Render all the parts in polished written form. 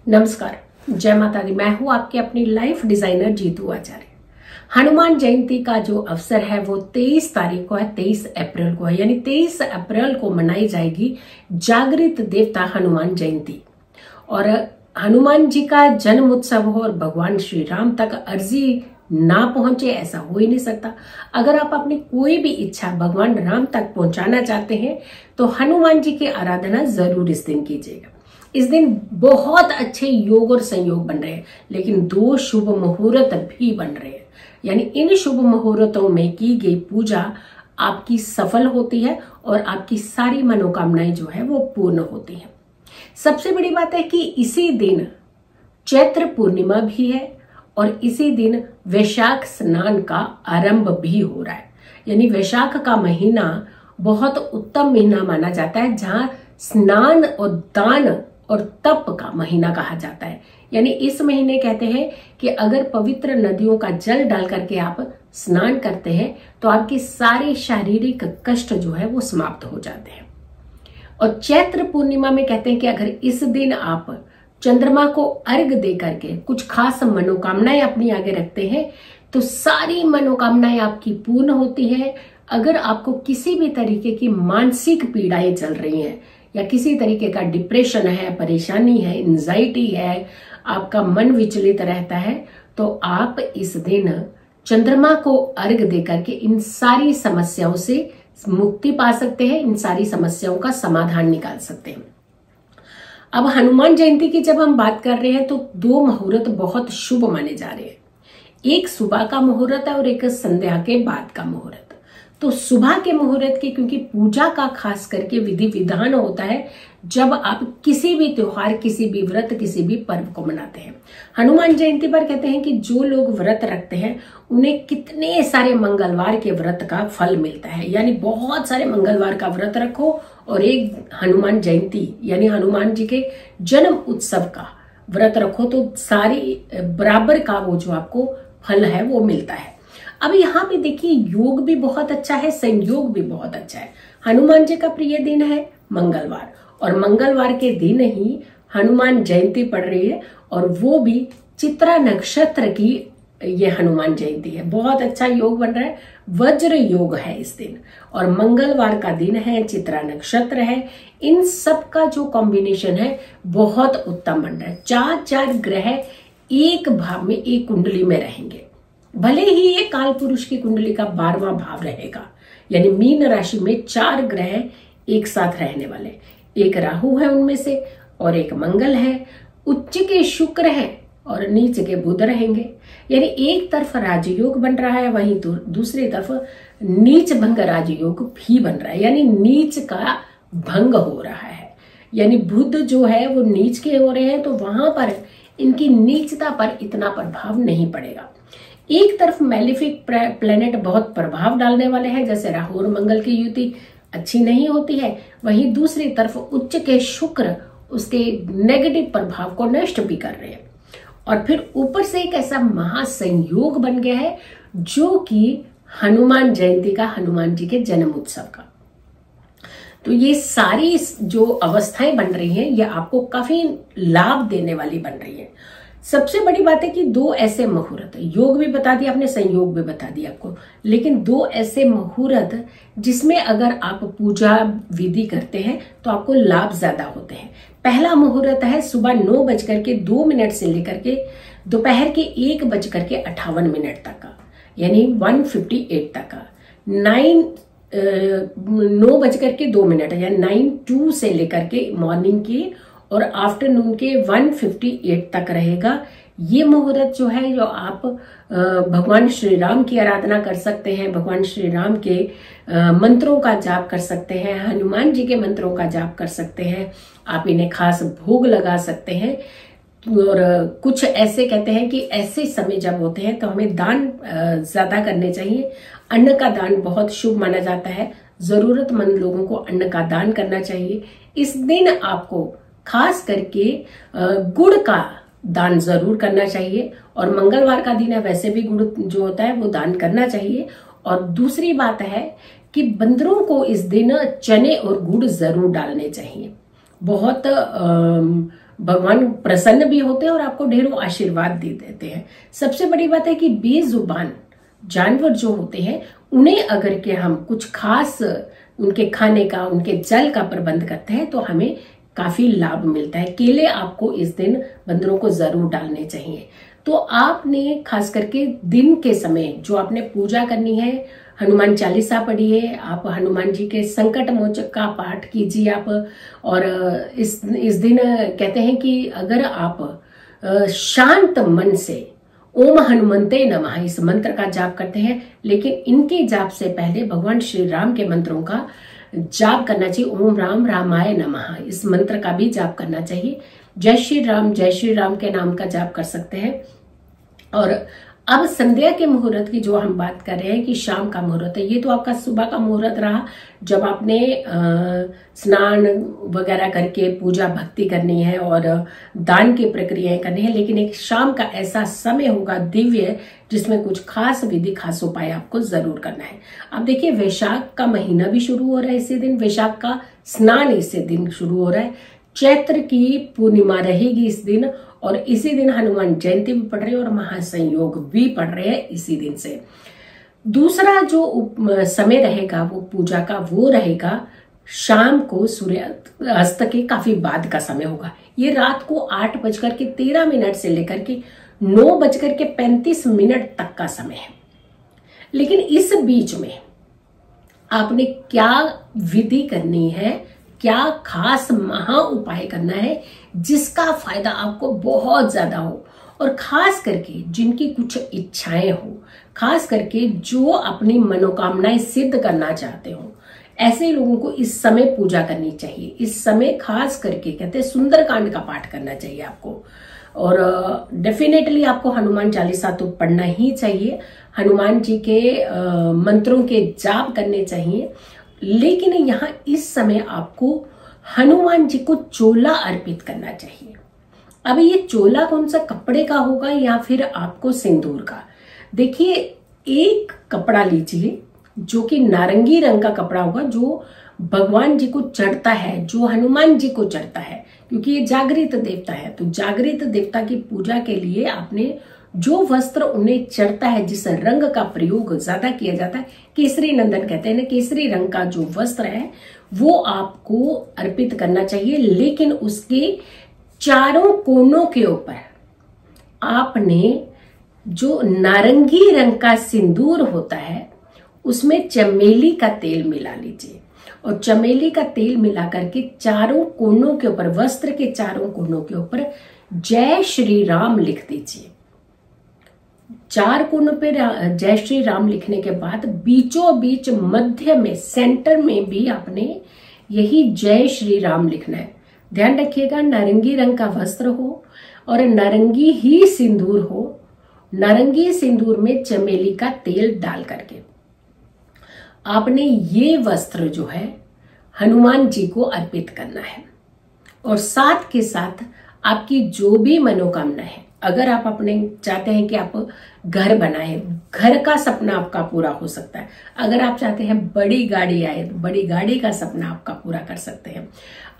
नमस्कार, जय माता दी। मैं हूं आपकी अपनी लाइफ डिजाइनर जीतू आचार्य। हनुमान जयंती का जो अवसर है वो 23 तारीख को है, 23 अप्रैल को है। यानी 23 अप्रैल को मनाई जाएगी जागृत देवता हनुमान जयंती। और हनुमान जी का जन्म उत्सव हो और भगवान श्री राम तक अर्जी ना पहुंचे, ऐसा हो ही नहीं सकता। अगर आप अपनी कोई भी इच्छा भगवान राम तक पहुंचाना चाहते हैं तो हनुमान जी की आराधना जरूर इस दिन कीजिएगा। इस दिन बहुत अच्छे योग और संयोग बन रहे हैं, लेकिन 2 शुभ मुहूर्त भी बन रहे हैं। यानी इन शुभ मुहूर्तों में की गई पूजा आपकी सफल होती है और आपकी सारी मनोकामनाएं जो है वो पूर्ण होती हैं। सबसे बड़ी बात है कि इसी दिन चैत्र पूर्णिमा भी है और इसी दिन वैशाख स्नान का आरंभ भी हो रहा है। यानी वैशाख का महीना बहुत उत्तम महीना माना जाता है, जहां स्नान और दान और तप का महीना कहा जाता है। यानी इस महीने कहते हैं कि अगर पवित्र नदियों का जल डाल करके आप स्नान करते हैं तो आपके सारे शारीरिक कष्ट जो है वो समाप्त हो जाते हैं। और चैत्र पूर्णिमा में कहते हैं कि अगर इस दिन आप चंद्रमा को अर्घ दे करके कुछ खास मनोकामनाएं अपनी आगे रखते हैं तो सारी मनोकामनाएं आपकी पूर्ण होती है। अगर आपको किसी भी तरीके की मानसिक पीड़ाएं चल रही हैं या किसी तरीके का डिप्रेशन है, परेशानी है, एंजाइटी है, आपका मन विचलित रहता है, तो आप इस दिन चंद्रमा को अर्घ दे करके इन सारी समस्याओं से मुक्ति पा सकते हैं, इन सारी समस्याओं का समाधान निकाल सकते हैं। अब हनुमान जयंती की जब हम बात कर रहे हैं तो 2 मुहूर्त बहुत शुभ माने जा रहे हैं। एक सुबह का मुहूर्त है और एक संध्या के बाद का मुहूर्त। तो सुबह के मुहूर्त की क्योंकि पूजा का खास करके विधि विधान होता है जब आप किसी भी त्योहार, किसी भी व्रत, किसी भी पर्व को मनाते हैं। हनुमान जयंती पर कहते हैं कि जो लोग व्रत रखते हैं उन्हें कितने सारे मंगलवार के व्रत का फल मिलता है। यानी बहुत सारे मंगलवार का व्रत रखो और एक हनुमान जयंती यानी हनुमान जी के जन्म उत्सव का व्रत रखो तो सारी बराबर का वो जो आपको फल है वो मिलता है। अब यहाँ पे देखिए योग भी बहुत अच्छा है, संयोग भी बहुत अच्छा है। हनुमान जी का प्रिय दिन है मंगलवार और मंगलवार के दिन ही हनुमान जयंती पड़ रही है और वो भी चित्रा नक्षत्र की ये हनुमान जयंती है। बहुत अच्छा योग बन रहा है, वज्र योग है इस दिन और मंगलवार का दिन है, चित्रा नक्षत्र है। इन सब का जो कॉम्बिनेशन है बहुत उत्तम बन रहा है। 4 ग्रह एक भाव में, एक कुंडली में रहेंगे। भले ही ये काल पुरुष की कुंडली का 12वां भाव रहेगा, यानी मीन राशि में 4 ग्रह एक साथ रहने वाले। एक राहु है उनमें से और एक मंगल है, उच्च के शुक्र है और नीच के बुध रहेंगे। यानी एक तरफ राजयोग बन रहा है, वहीं तो दूसरी तरफ नीच भंग राजयोग भी बन रहा है, यानी नीच का भंग हो रहा है। यानी बुध जो है वो नीच के हो रहे हैं तो वहां पर इनकी नीचता पर इतना प्रभाव नहीं पड़ेगा। एक तरफ मैलिफिक प्लेनेट बहुत प्रभाव डालने वाले हैं, जैसे राहु और मंगल की युति अच्छी नहीं होती है, वहीं दूसरी तरफ उच्च के शुक्र उसके नेगेटिव प्रभाव को नष्ट भी कर रहे हैं। और फिर ऊपर से एक ऐसा महासंयोग बन गया है जो कि हनुमान जयंती का, हनुमान जी के जन्म उत्सव का। तो ये सारी जो अवस्थाएं बन रही हैं ये आपको काफी लाभ देने वाली बन रही है। सबसे बड़ी बात है कि 2 ऐसे मुहूर्त, योग भी बता दिया आपने, संयोग भी बता दिया आपको, लेकिन 2 ऐसे मुहूर्त जिसमें अगर आप पूजा विधि करते हैं तो आपको लाभ ज्यादा होते हैं। पहला मुहूर्त है सुबह 9:02 से लेकर के दोपहर के 1:58 तक का, यानी 1:58 तक का। 9:02 यानी 9:02 से लेकर के मॉर्निंग के और आफ्टरनून के 1:58 तक रहेगा। ये मुहूर्त जो है जो आप भगवान श्री राम की आराधना कर सकते हैं, भगवान श्री राम के मंत्रों का जाप कर सकते हैं, हनुमान जी के मंत्रों का जाप कर सकते हैं। आप इन्हें खास भोग लगा सकते हैं। और कुछ ऐसे कहते हैं कि ऐसे समय जब होते हैं तो हमें दान ज्यादा करने चाहिए। अन्न का दान बहुत शुभ माना जाता है, जरूरतमंद लोगों को अन्न का दान करना चाहिए। इस दिन आपको खास करके गुड़ का दान जरूर करना चाहिए और मंगलवार का दिन है, वैसे भी गुड़ जो होता है वो दान करना चाहिए। और दूसरी बात है कि बंदरों को इस दिन चने और गुड़ जरूर डालने चाहिए। बहुत भगवान प्रसन्न भी होते हैं और आपको ढेरों आशीर्वाद दे देते हैं। सबसे बड़ी बात है कि बेजुबान जानवर जो होते हैं उन्हें अगर के हम कुछ खास उनके खाने का, उनके जल का प्रबंध करते हैं तो हमें काफी लाभ मिलता है। केले आपको इस दिन बंदरों को जरूर डालने चाहिए। तो आपने खास करके दिन के समय जो आपने पूजा करनी है, हनुमान चालीसा पढ़िए, आप हनुमान जी के संकट मोचक का पाठ कीजिए आप। और इस दिन कहते हैं कि अगर आप शांत मन से ओम हनुमंते नमः इस मंत्र का जाप करते हैं, लेकिन इनके जाप से पहले भगवान श्री राम के मंत्रों का जाप करना चाहिए। ओम राम रामाय नमः इस मंत्र का भी जाप करना चाहिए। जय श्री राम के नाम का जाप कर सकते हैं। और अब संध्या के मुहूर्त की जो हम बात कर रहे हैं कि शाम का मुहूर्त है, ये तो आपका सुबह का मुहूर्त रहा जब आपने स्नान वगैरह करके पूजा भक्ति करनी है और दान की प्रक्रियाएं करनी है। लेकिन एक शाम का ऐसा समय होगा दिव्य जिसमें कुछ खास विधि खास उपाय आपको जरूर करना है। अब देखिए वैशाख का महीना भी शुरू हो रहा है इसी दिन, वैशाख का स्नान इसी दिन शुरू हो रहा है। चैत्र की पूर्णिमा रहेगी इस दिन और इसी दिन हनुमान जयंती भी पड़ रही है और महासंयोग भी पड़ रहे हैं इसी दिन से। दूसरा जो समय रहेगा वो पूजा का वो रहेगा शाम को सूर्यास्त के काफी बाद का समय होगा। ये रात को 8:13 से लेकर के 9:35 तक का समय है। लेकिन इस बीच में आपने क्या विधि करनी है, क्या खास महा उपाय करना है जिसका फायदा आपको बहुत ज्यादा हो। और खास करके जिनकी कुछ इच्छाएं हो, खास करके जो अपनी मनोकामनाएं सिद्ध करना चाहते हो, ऐसे लोगों को इस समय पूजा करनी चाहिए। इस समय खास करके कहते हैं सुंदरकांड का पाठ करना चाहिए आपको। और डेफिनेटली आपको हनुमान चालीसा तो पढ़ना ही चाहिए, हनुमान जी के मंत्रों के जाप करने चाहिए। लेकिन यहाँ इस समय आपको हनुमान जी को चोला अर्पित करना चाहिए। अब ये चोला कौन सा कपड़े का होगा या फिर आपको सिंदूर का? देखिए एक कपड़ा लीजिए जो कि नारंगी रंग का कपड़ा होगा, जो भगवान जी को चढ़ता है, जो हनुमान जी को चढ़ता है, क्योंकि ये जागृत देवता है। तो जागृत देवता की पूजा के लिए आपने जो वस्त्र उन्हें चढ़ता है, जिस रंग का प्रयोग ज्यादा किया जाता है, केसरी नंदन कहते हैं ना, केसरी रंग का जो वस्त्र है वो आपको अर्पित करना चाहिए। लेकिन उसके चारों कोनों के ऊपर आपने जो नारंगी रंग का सिंदूर होता है उसमें चमेली का तेल मिला लीजिए और चमेली का तेल मिला करके चारों कोनों के ऊपर, वस्त्र के चारों कोनों के ऊपर जय श्री राम लिख दीजिए। चार कोनों पे जय श्री राम लिखने के बाद बीचों बीच मध्य में सेंटर में भी आपने यही जय श्री राम लिखना है। ध्यान रखिएगा नारंगी रंग का वस्त्र हो और नारंगी ही सिंदूर हो। नारंगी सिंदूर में चमेली का तेल डाल करके आपने ये वस्त्र जो है हनुमान जी को अर्पित करना है। और साथ के साथ आपकी जो भी मनोकामना है, अगर आप अपने चाहते हैं कि आप घर बनाए, घर का सपना आपका पूरा हो सकता है। अगर आप चाहते हैं बड़ी गाड़ी आए तो बड़ी गाड़ी का सपना आपका पूरा कर सकते हैं।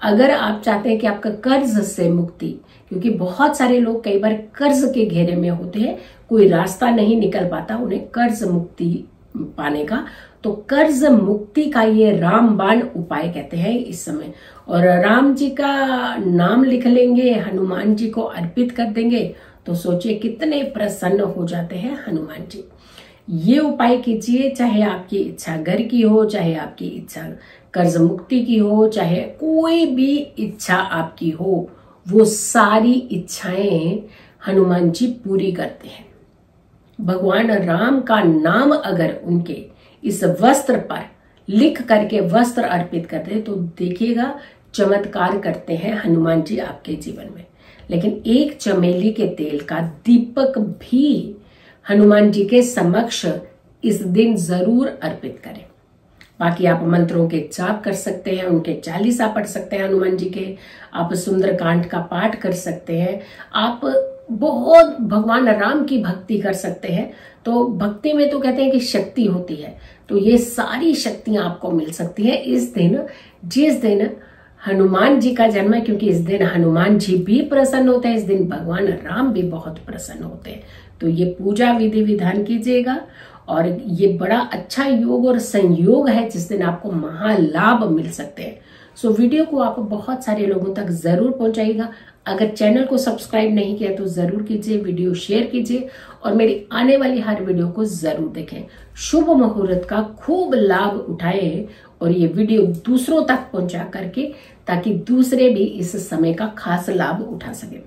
अगर आप चाहते हैं कि आपका कर्ज से मुक्ति, क्योंकि बहुत सारे लोग कई बार कर्ज के घेरे में होते हैं, कोई रास्ता नहीं निकल पाता उन्हें कर्ज मुक्ति पाने का, तो कर्ज मुक्ति का ये रामबाण उपाय कहते हैं इस समय। और राम जी का नाम लिख लेंगे, हनुमान जी को अर्पित कर देंगे तो सोचिए कितने प्रसन्न हो जाते हैं हनुमान जी। ये उपाय कीजिए, चाहे आपकी इच्छा घर की हो, चाहे आपकी इच्छा कर्ज मुक्ति की हो, चाहे कोई भी इच्छा आपकी हो, वो सारी इच्छाएं हनुमान जी पूरी करते हैं। भगवान राम का नाम अगर उनके इस वस्त्र पर लिख करके वस्त्र अर्पित करते हैं तो देखिएगा चमत्कार करते हैं हनुमान जी आपके जीवन में। लेकिन एक चमेली के तेल का दीपक भी हनुमान जी के समक्ष इस दिन जरूर अर्पित करें। बाकी आप मंत्रों के जाप कर सकते हैं, उनके चालीसा पढ़ सकते हैं हनुमान जी के, आप सुंदरकांड का पाठ कर सकते हैं, आप बहुत भगवान राम की भक्ति कर सकते हैं। तो भक्ति में तो कहते हैं कि शक्ति होती है, तो ये सारी शक्तियां आपको मिल सकती है इस दिन, जिस दिन हनुमान जी का जन्म है, क्योंकि इस दिन हनुमान जी भी प्रसन्न होते हैं, इस दिन भगवान राम भी बहुत प्रसन्न होते हैं। तो ये पूजा विधि विधान कीजिएगा, और ये बड़ा अच्छा योग और संयोग है जिस दिन आपको महालाभ मिल सकते हैं। सो वीडियो को आप बहुत सारे लोगों तक जरूर पहुंचाइएगा। अगर चैनल को सब्सक्राइब नहीं किया तो जरूर कीजिए, वीडियो शेयर कीजिए, और मेरी आने वाली हर वीडियो को जरूर देखें। शुभ मुहूर्त का खूब लाभ उठाएं और ये वीडियो दूसरों तक पहुंचा करके, ताकि दूसरे भी इस समय का खास लाभ उठा सके।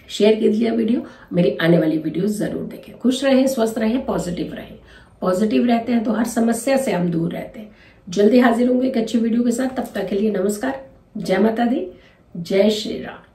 शेयर कीजिए वीडियो, मेरी आने वाली वीडियो जरूर देखें। खुश रहें, स्वस्थ रहें, पॉजिटिव रहें। पॉजिटिव रहते हैं तो हर समस्या से हम दूर रहते हैं। जल्दी हाजिर होंगे एक अच्छी वीडियो के साथ। तब तक के लिए नमस्कार, जय माता दी, जय श्री राम।